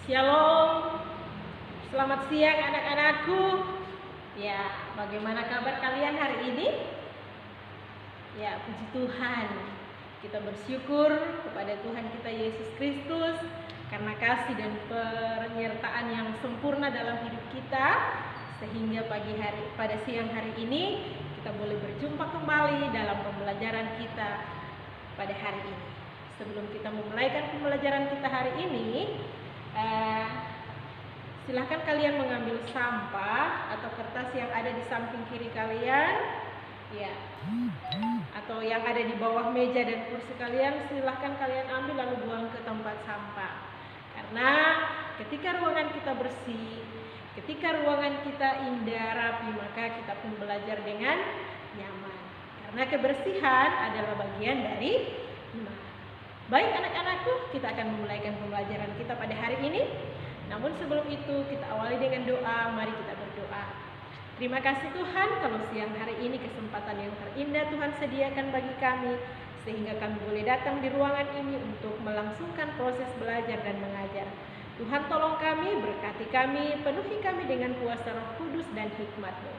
Shalom, selamat siang anak-anakku. Ya, bagaimana kabar kalian hari ini? Ya, puji Tuhan. Kita bersyukur kepada Tuhan kita Yesus Kristus karena kasih dan penyertaan yang sempurna dalam hidup kita, sehingga pada siang hari ini kita boleh berjumpa kembali dalam pembelajaran kita pada hari ini. Sebelum kita memulaikan pembelajaran kita hari ini, silahkan kalian mengambil sampah atau kertas yang ada di samping kiri kalian, ya, atau yang ada di bawah meja dan kursi kalian. Silahkan kalian ambil lalu buang ke tempat sampah. Karena ketika ruangan kita bersih, ketika ruangan kita indah rapi, maka kita pun belajar dengan nyaman. Karena kebersihan adalah bagian dari iman. Baik anak-anakku, kita akan memulaikan pembelajaran kita pada hari ini. Namun sebelum itu kita awali dengan doa. Mari kita berdoa. Terima kasih Tuhan kalau siang hari ini kesempatan yang terindah Tuhan sediakan bagi kami, sehingga kami boleh datang di ruangan ini untuk melangsungkan proses belajar dan mengajar. Tuhan tolong kami, berkati kami, penuhi kami dengan kuasa Roh Kudus dan hikmat-Mu,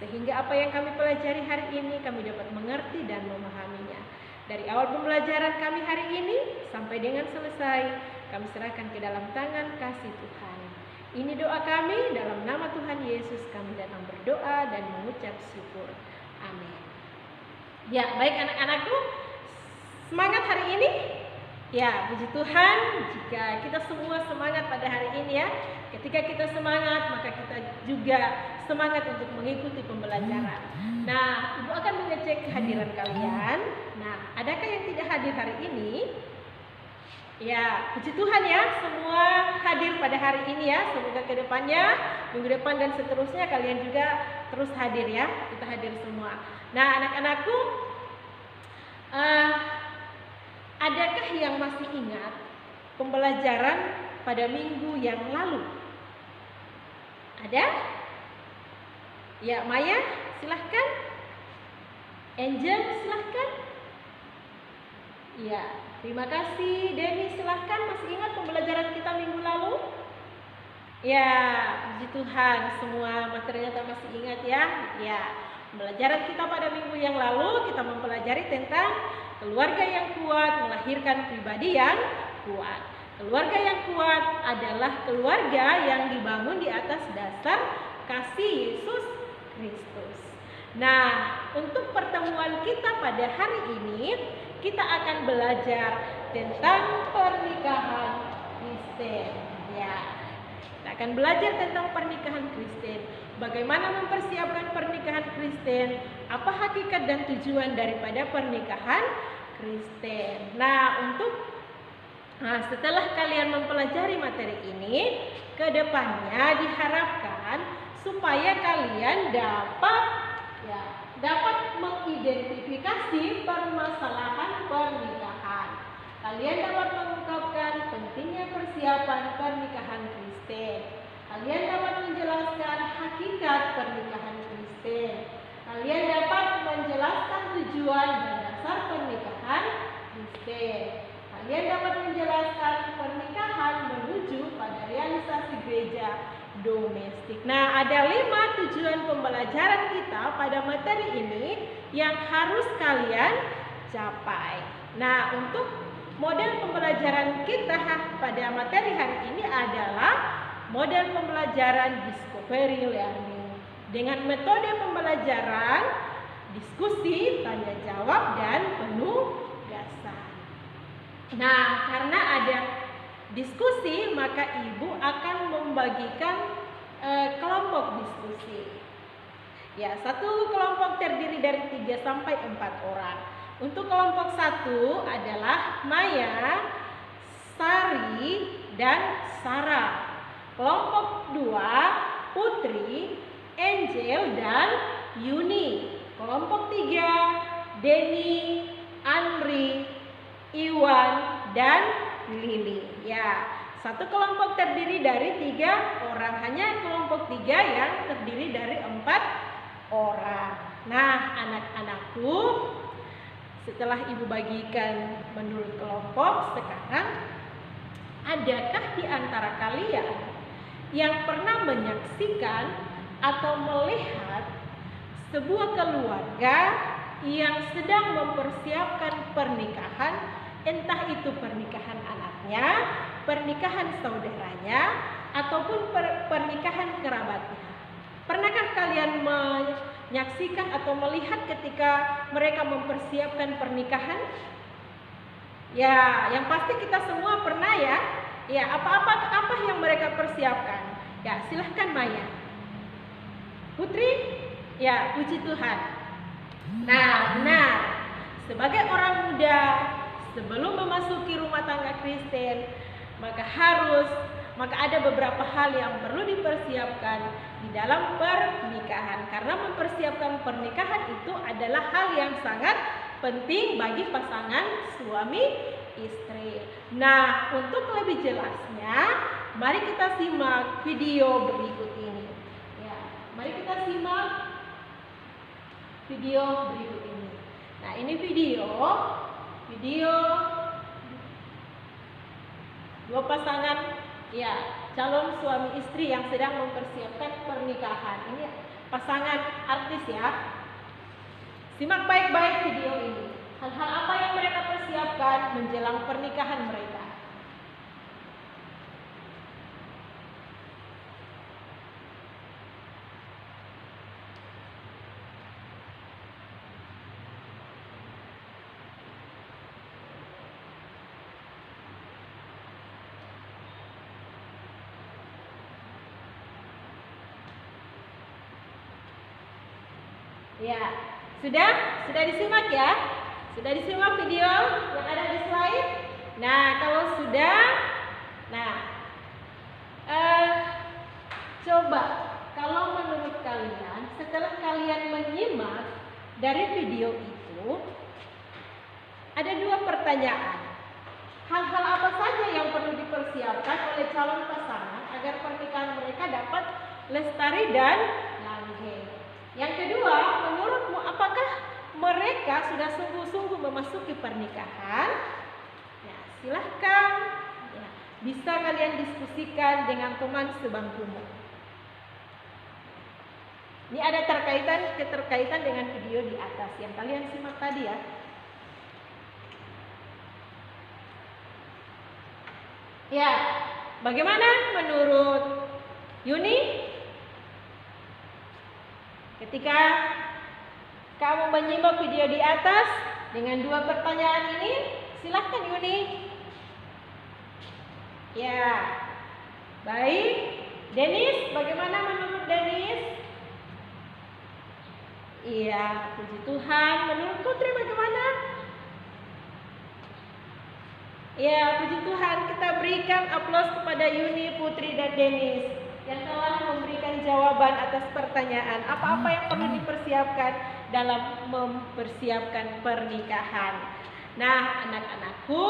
sehingga apa yang kami pelajari hari ini kami dapat mengerti dan memahaminya. Dari awal pembelajaran kami hari ini sampai dengan selesai, kami serahkan ke dalam tangan kasih Tuhan. Ini doa kami, dalam nama Tuhan Yesus kami datang berdoa dan mengucap syukur. Amin. Ya, baik anak-anakku, semangat hari ini? Ya, puji Tuhan jika kita semua semangat pada hari ini ya. Ketika kita semangat, maka kita juga semangat untuk mengikuti pembelajaran. Nah, Ibu akan mengecek kehadiran kalian. Nah, adakah yang tidak hadir hari ini? Ya, puji Tuhan ya, semua hadir pada hari ini ya. Semoga ke depannya, minggu depan dan seterusnya kalian juga terus hadir ya. Kita hadir semua. Nah, anak-anakku, adakah yang masih ingat pembelajaran pada minggu yang lalu? Ada? Ya, Maya, silahkan. Angel, silahkan. Ya, terima kasih. Denny, silahkan. Masih ingat pembelajaran kita minggu lalu? Ya, puji Tuhan, semua materinya masih ingat ya. Ya, pembelajaran kita pada minggu yang lalu kita mempelajari tentang keluarga yang kuat melahirkan pribadi yang kuat. Keluarga yang kuat adalah keluarga yang dibangun di atas dasar kasih Yesus Kristus. Nah, untuk pertemuan kita pada hari ini, kita akan belajar tentang pernikahan Kristen. Ya, kita akan belajar tentang pernikahan Kristen. Bagaimana mempersiapkan pernikahan Kristen? Apa hakikat dan tujuan daripada pernikahan Kristen? Nah, setelah kalian mempelajari materi ini, kedepannya diharapkan supaya kalian dapat mengidentifikasi permasalahan pernikahan. Kalian dapat mengungkapkan pentingnya persiapan pernikahan Kristen. Kalian dapat menjelaskan hakikat pernikahan Kristen. Kalian dapat menjelaskan tujuan dan dasar pernikahan Kristen. Kalian dapat menjelaskan pernikahan menuju pada realisasi gereja domestik. Nah, ada 5 tujuan pembelajaran kita pada materi ini yang harus kalian capai. Nah, untuk model pembelajaran kita pada materi hari ini adalah model pembelajaran discovery learning dengan metode pembelajaran diskusi, tanya jawab, dan penugasan. Nah, karena ada diskusi, maka Ibu akan membagikan kelompok diskusi. Ya, satu kelompok terdiri dari 3 sampai 4 orang. Untuk kelompok 1 adalah Maya, Sari, dan Sarah. Kelompok 2 Putri, Angel, dan Yuni. Kelompok 3 Denny, Andri, Iwan, dan Lili. Ya, satu kelompok terdiri dari 3 orang. Hanya kelompok 3 yang terdiri dari 4 orang. Nah, anak-anakku, setelah Ibu bagikan menurut kelompok, sekarang Adakah di antara kalian yang pernah menyaksikan atau melihat sebuah keluarga yang sedang mempersiapkan pernikahan, entah itu pernikahan anaknya, pernikahan saudaranya, ataupun pernikahan kerabatnya? Pernahkah kalian menyaksikan atau melihat ketika mereka mempersiapkan pernikahan? Ya, yang pasti kita semua pernah ya. Ya, apa yang mereka persiapkan? Ya, silahkan Maya. Putri? Ya, puji Tuhan. Nah, benar. Sebagai orang muda, sebelum memasuki rumah tangga Kristen, maka ada beberapa hal yang perlu dipersiapkan di dalam pernikahan. Karena mempersiapkan pernikahan itu adalah hal yang sangat penting bagi pasangan suami istri. Nah, untuk lebih jelasnya, mari kita simak video berikut ini. Ya, mari kita simak video berikut ini. Nah, ini video dua pasangan ya calon suami istri yang sedang mempersiapkan pernikahan. Ini pasangan artis ya. Simak baik-baik video ini. Hal-hal apa yang mereka persiapkan menjelang pernikahan mereka. Ya, sudah disimak ya? Sudah disimak video yang ada di slide? Nah, kalau sudah, coba kalau menurut kalian, setelah kalian menyimak dari video itu, ada dua pertanyaan. Hal-hal apa saja yang perlu dipersiapkan oleh calon pasangan agar pernikahan mereka dapat lestari dan langgeng? Yang kedua, menurutmu apakah mereka sudah sungguh-sungguh memasuki pernikahan? Ya, silahkan. Ya, bisa kalian diskusikan dengan teman sebangkumu. Ini ada keterkaitan dengan video di atas yang kalian simak tadi ya. Ya, bagaimana menurut Yuni? Ketika kamu menyimak video di atas dengan dua pertanyaan ini, silahkan Yuni. Ya, baik. Denis, bagaimana menurut Denis? Iya, puji Tuhan. Menurut Putri bagaimana? Ya, puji Tuhan. Kita berikan aplaus kepada Yuni, Putri, dan Denis yang telah memberikan jawaban atas pertanyaan apa-apa yang perlu dipersiapkan dalam mempersiapkan pernikahan. Nah, anak-anakku,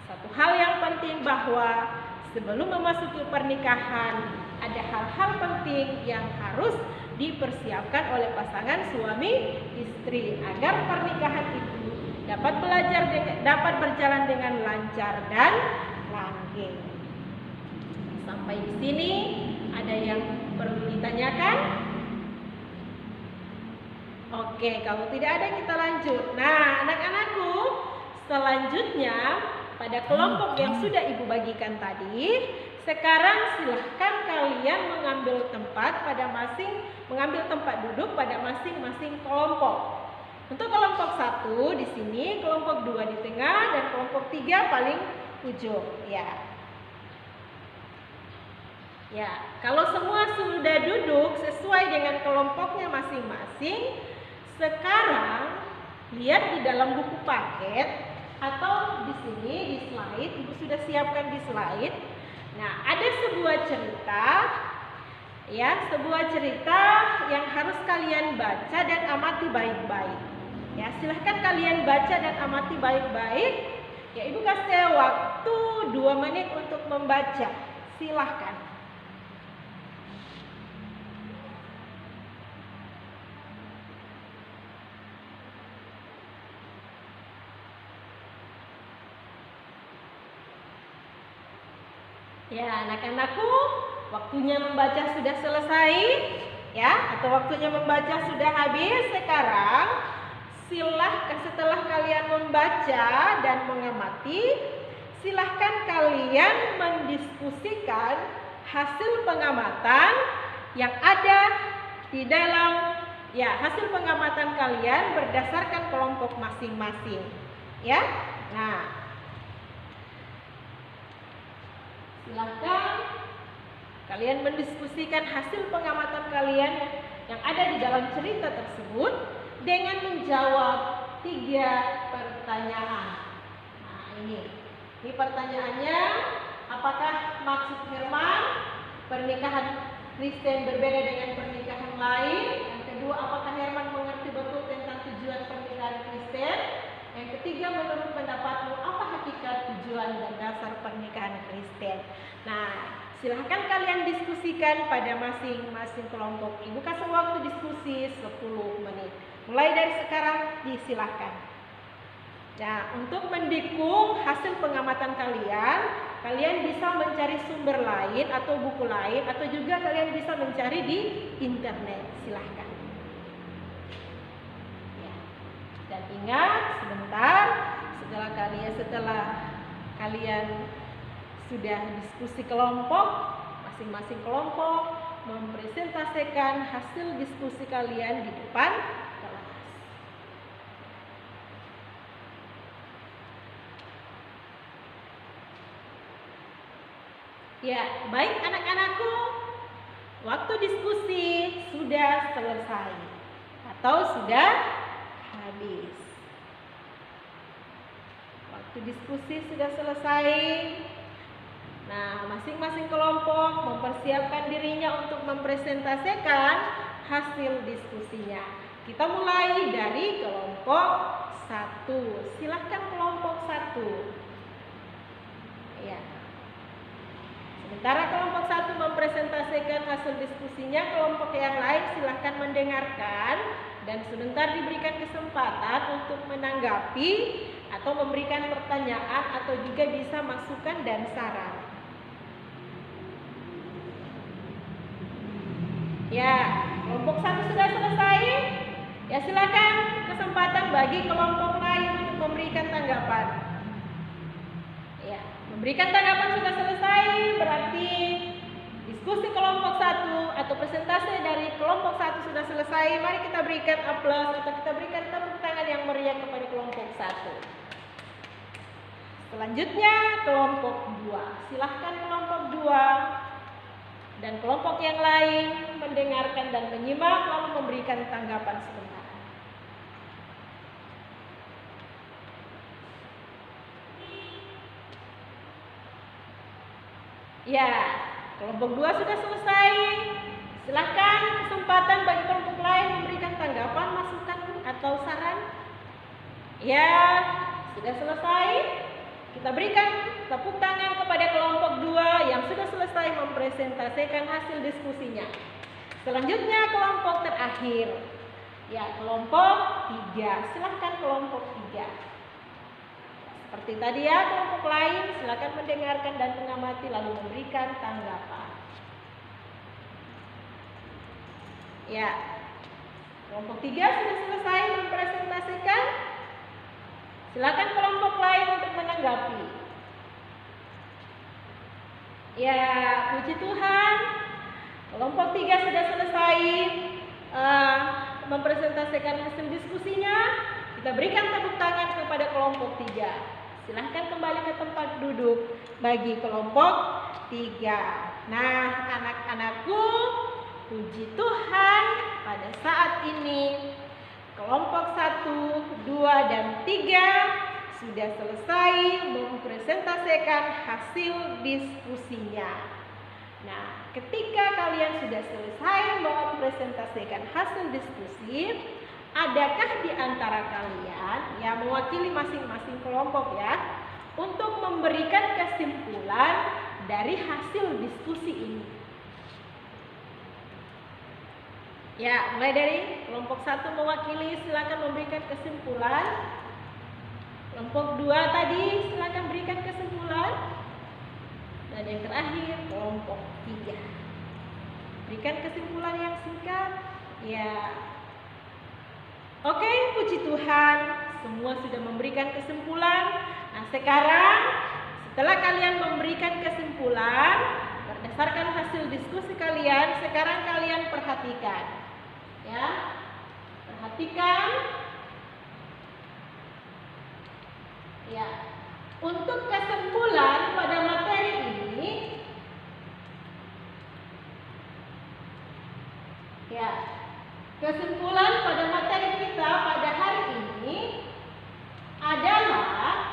satu hal yang penting bahwa sebelum memasuki pernikahan ada hal-hal penting yang harus dipersiapkan oleh pasangan suami istri agar pernikahan itu dapat berjalan dengan lancar dan langgeng. Sampai di sini ada yang perlu ditanyakan? Oke, kalau tidak ada kita lanjut. Nah, anak-anakku, selanjutnya pada kelompok yang sudah Ibu bagikan tadi, sekarang silahkan kalian mengambil tempat duduk pada masing-masing kelompok. Untuk kelompok 1 di sini, kelompok 2 di tengah, dan kelompok 3 paling ujung. Ya, kalau semua sudah duduk sesuai dengan kelompoknya masing-masing, sekarang lihat di dalam buku paket atau di sini di slide, Ibu sudah siapkan di slide. Nah, ada sebuah cerita yang harus kalian baca dan amati baik-baik. Ya, silahkan kalian baca dan amati baik-baik. Ya, Ibu kasih waktu 2 menit untuk membaca. Silahkan. Ya, anak-anakku, waktunya membaca sudah selesai, ya, atau waktunya membaca sudah habis. Sekarang silahkan setelah kalian membaca dan mengamati, silahkan kalian mendiskusikan hasil pengamatan yang ada di dalam hasil pengamatan kalian berdasarkan kelompok masing-masing, ya. Nah, silahkan kalian mendiskusikan hasil pengamatan kalian yang ada di dalam cerita tersebut dengan menjawab 3 pertanyaan. Nah, ini pertanyaannya, apakah maksud Herman pernikahan Kristen berbeda dengan pernikahan lain? Yang kedua, apakah Herman mengerti betul tentang tujuan pernikahan Kristen? Yang ketiga, menurut pendapatmu apa hakikat, tujuan, dan dasar pernikahan Kristen? Nah, silahkan kalian diskusikan pada masing-masing kelompok. Ibu kasih waktu diskusi 10 menit. Mulai dari sekarang disilahkan. Nah, untuk mendukung hasil pengamatan kalian, kalian bisa mencari sumber lain atau buku lain, atau juga kalian bisa mencari di internet. Silahkan. Ya. Dan ingat, setelah kalian sudah diskusi kelompok, masing-masing kelompok mempresentasikan hasil diskusi kalian di depan kelas. Ya, baik anak-anakku, waktu diskusi sudah selesai atau sudah habis. Waktu diskusi sudah selesai. Nah, masing-masing kelompok mempersiapkan dirinya untuk mempresentasikan hasil diskusinya. Kita mulai dari kelompok 1. Silahkan kelompok 1. Ya. Sementara kelompok 1 mempresentasikan hasil diskusinya, kelompok yang lain silahkan mendengarkan dan sebentar diberikan kesempatan untuk menanggapi atau memberikan pertanyaan atau juga bisa masukan dan saran. Ya, kelompok 1 sudah selesai. Ya, silakan kesempatan bagi kelompok lain untuk memberikan tanggapan. Ya, memberikan tanggapan sudah selesai, berarti diskusi kelompok 1 atau presentasi dari kelompok 1 sudah selesai. Mari kita berikan aplaus atau kita berikan tepuk tangan yang meriah kepada kelompok 1. Selanjutnya kelompok 2. Silahkan kelompok 2 dan kelompok yang lain mendengarkan dan menyimak lalu memberikan tanggapan sebentar. Ya, kelompok 2 sudah selesai. Silahkan kesempatan bagi kelompok lain memberikan tanggapan, masukan atau saran. Ya, sudah selesai. Kita berikan tepuk tangan kepada kelompok 2 yang sudah selesai mempresentasikan hasil diskusinya. Selanjutnya kelompok terakhir. Ya, kelompok 3. Silahkan kelompok 3. Seperti tadi ya, kelompok lain silakan mendengarkan dan mengamati lalu memberikan tanggapan. Ya, kelompok 3 sudah selesai mempresentasikan. Silakan kelompok lain untuk menanggapi. Ya, puji Tuhan, kelompok 3 sudah selesai mempresentasikan hasil diskusinya. Kita berikan tepuk tangan kepada kelompok 3. Silahkan kembali ke tempat duduk bagi kelompok 3. Nah, anak-anakku, puji Tuhan, pada saat ini kelompok 1, 2, dan 3 sudah selesai mempresentasikan hasil diskusinya. Nah, ketika kalian sudah selesai mempresentasikan hasil diskusi, adakah di antara kalian yang mewakili masing-masing kelompok ya untuk memberikan kesimpulan dari hasil diskusi ini? Ya, mulai dari kelompok 1 mewakili, silakan memberikan kesimpulan. Kelompok 2 tadi silakan berikan kesimpulan. Dan yang terakhir, kelompok 3. Berikan kesimpulan yang singkat. Ya. Oke, puji Tuhan, semua sudah memberikan kesimpulan. Nah, sekarang setelah kalian memberikan kesimpulan berdasarkan hasil diskusi kalian, sekarang kalian perhatikan. Ya. Perhatikan. Ya. Untuk kesimpulan pada materi ini, ya, kesimpulan pada materi kita pada hari ini adalah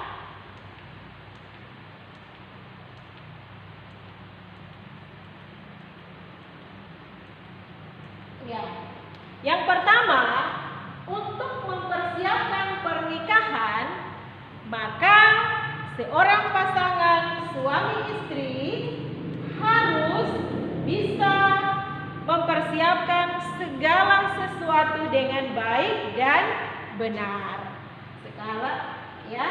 ya, yang pertama, untuk mempersiapkan pernikahan, maka seorang pasangan suami istri harus bisa mempersiapkan segala sesuatu dengan baik dan benar. Ya.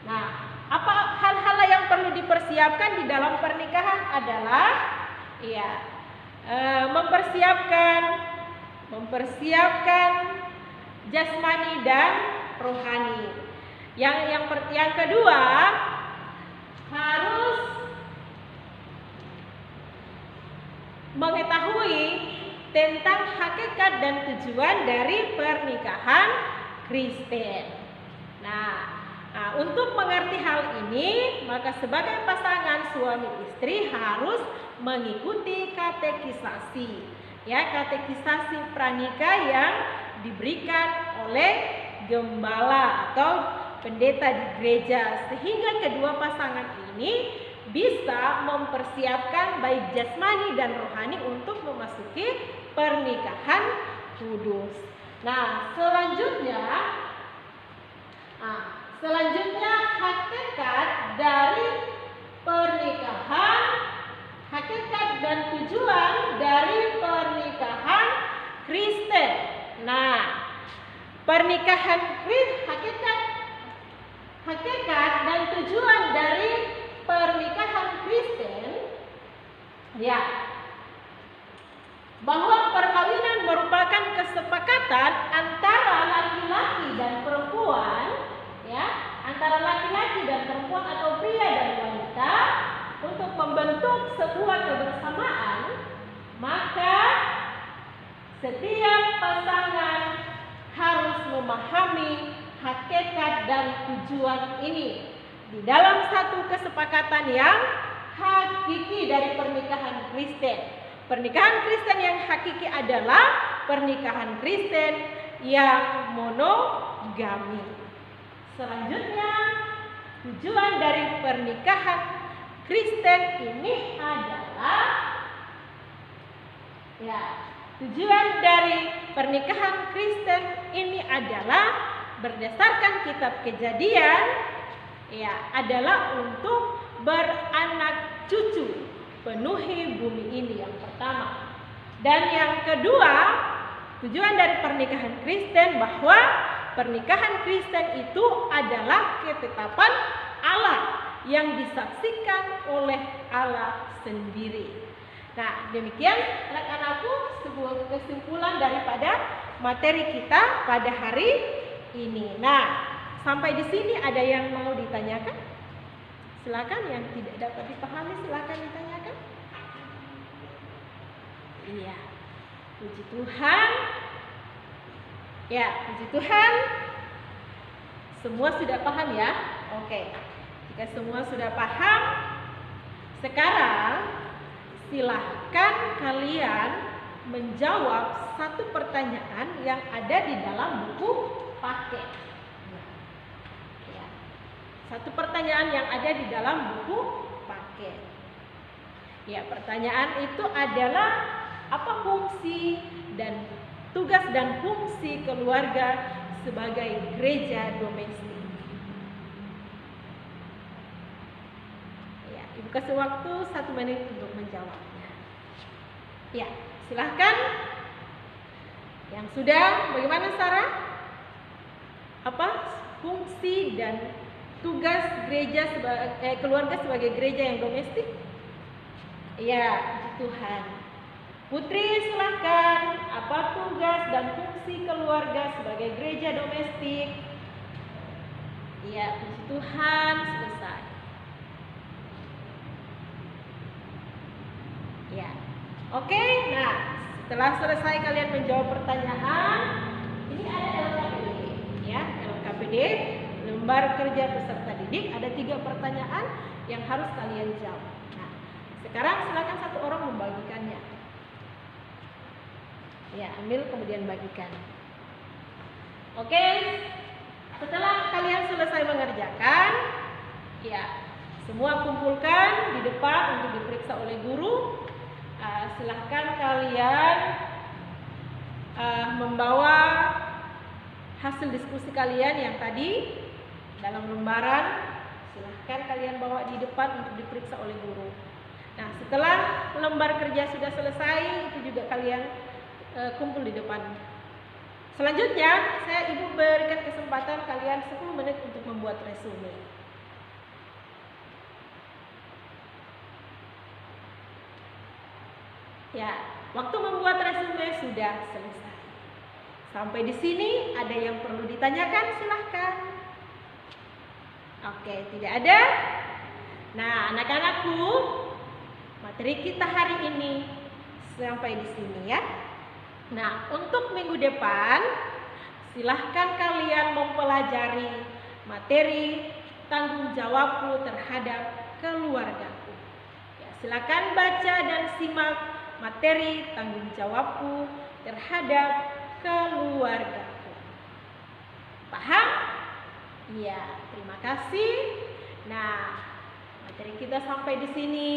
Nah, apa hal-hal yang perlu dipersiapkan di dalam pernikahan adalah ya, mempersiapkan jasmani dan rohani. Yang kedua, harus mengetahui tentang hakikat dan tujuan dari pernikahan Kristen. Nah, untuk mengerti hal ini, maka sebagai pasangan suami istri harus mengikuti katekisasi. Ya, katekisasi pranikah yang diberikan oleh gembala atau pendeta di gereja, sehingga kedua pasangan ini bisa mempersiapkan baik jasmani dan rohani untuk memasuki pernikahan kudus. Nah, selanjutnya hakikat dari pernikahan, hakikat dan tujuan dari pernikahan Kristen. Nah, hakikat dan tujuan dari pernikahan Kristen, ya, bahwa perkawinan merupakan kesepakatan antara laki-laki dan perempuan, ya, antara laki-laki dan perempuan atau pria dan wanita untuk membentuk sebuah kebersamaan. Maka setiap pasangan harus memahami hakikat dan tujuan ini di dalam satu kesepakatan yang hakiki dari pernikahan Kristen. Pernikahan Kristen yang hakiki adalah pernikahan Kristen yang monogami. Selanjutnya, tujuan dari pernikahan Kristen ini adalah, ya, tujuan dari pernikahan Kristen ini adalah berdasarkan kitab Kejadian, ya, adalah untuk beranak cucu, penuhi bumi ini, yang pertama. Dan yang kedua, tujuan dari pernikahan Kristen bahwa pernikahan Kristen itu adalah ketetapan Allah yang disaksikan oleh Allah sendiri. Nah, demikian anak-anakku sebuah kesimpulan daripada materi kita pada hari ini. Nah, sampai di sini ada yang mau ditanyakan? Silakan, yang tidak dapat dipahami silakan ditanyakan. Iya, puji Tuhan. Ya, puji Tuhan. Semua sudah paham ya? Oke. Jika semua sudah paham, sekarang silahkan kalian menjawab satu pertanyaan yang ada di dalam buku paket. Ya. Satu pertanyaan yang ada di dalam buku paket. Ya, pertanyaan itu adalah apa fungsi dan tugas dan fungsi keluarga sebagai gereja domestik. Ya, Ibu kasih waktu 1 menit untuk menjawabnya. Ya, silahkan. Yang sudah, bagaimana Sarah? Apa fungsi dan tugas keluarga sebagai gereja yang domestik? Ya, Tuhan. Putri, silahkan. Apa tugas dan fungsi keluarga sebagai gereja domestik? Ya, puji Tuhan, selesai. Ya, oke. Nah, setelah selesai kalian menjawab pertanyaan, ini ada LKPD, ya, LKPD, lembar kerja peserta didik. Ada 3 pertanyaan yang harus kalian jawab. Nah, sekarang silakan satu orang membagikannya. Ya, ambil kemudian bagikan. Oke, setelah kalian selesai mengerjakan, ya, semua kumpulkan di depan untuk diperiksa oleh guru. Silahkan kalian membawa hasil diskusi kalian yang tadi dalam lembaran. Silahkan kalian bawa di depan untuk diperiksa oleh guru. Nah, setelah lembar kerja sudah selesai, itu juga kalian kumpul di depan. Selanjutnya, Ibu berikan kesempatan kalian 10 menit untuk membuat resume. Ya, waktu membuat resume sudah selesai. Sampai di sini ada yang perlu ditanyakan? Silahkan. Oke, tidak ada? Nah, anak-anakku, materi kita hari ini sampai di sini ya. Nah, untuk minggu depan, silahkan kalian mempelajari materi tanggung jawabku terhadap keluargaku. Ya, silahkan baca dan simak materi tanggung jawabku terhadap keluargaku. Paham? Ya, terima kasih. Nah, materi kita sampai di sini.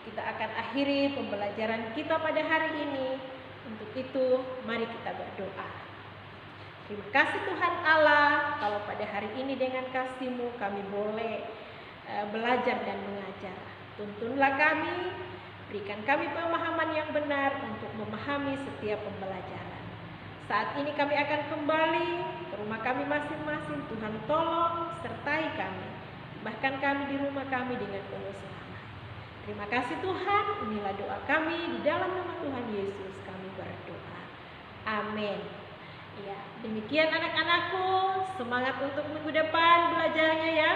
Kita akan akhiri pembelajaran kita pada hari ini. Untuk itu, mari kita berdoa. Terima kasih Tuhan Allah, kalau pada hari ini dengan kasih-Mu kami boleh belajar dan mengajar. Tuntunlah kami, berikan kami pemahaman yang benar untuk memahami setiap pembelajaran. Saat ini kami akan kembali ke rumah kami masing-masing. Tuhan tolong sertai kami, bahkan kami di rumah kami dengan penuh selamat. Terima kasih Tuhan, inilah doa kami, di dalam nama Tuhan Yesus kami berdoa. Amin. Ya, demikian anak-anakku, semangat untuk minggu depan belajarnya ya.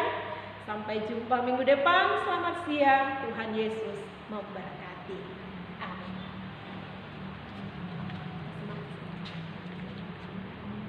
Sampai jumpa minggu depan, selamat siang, Tuhan Yesus memberkati.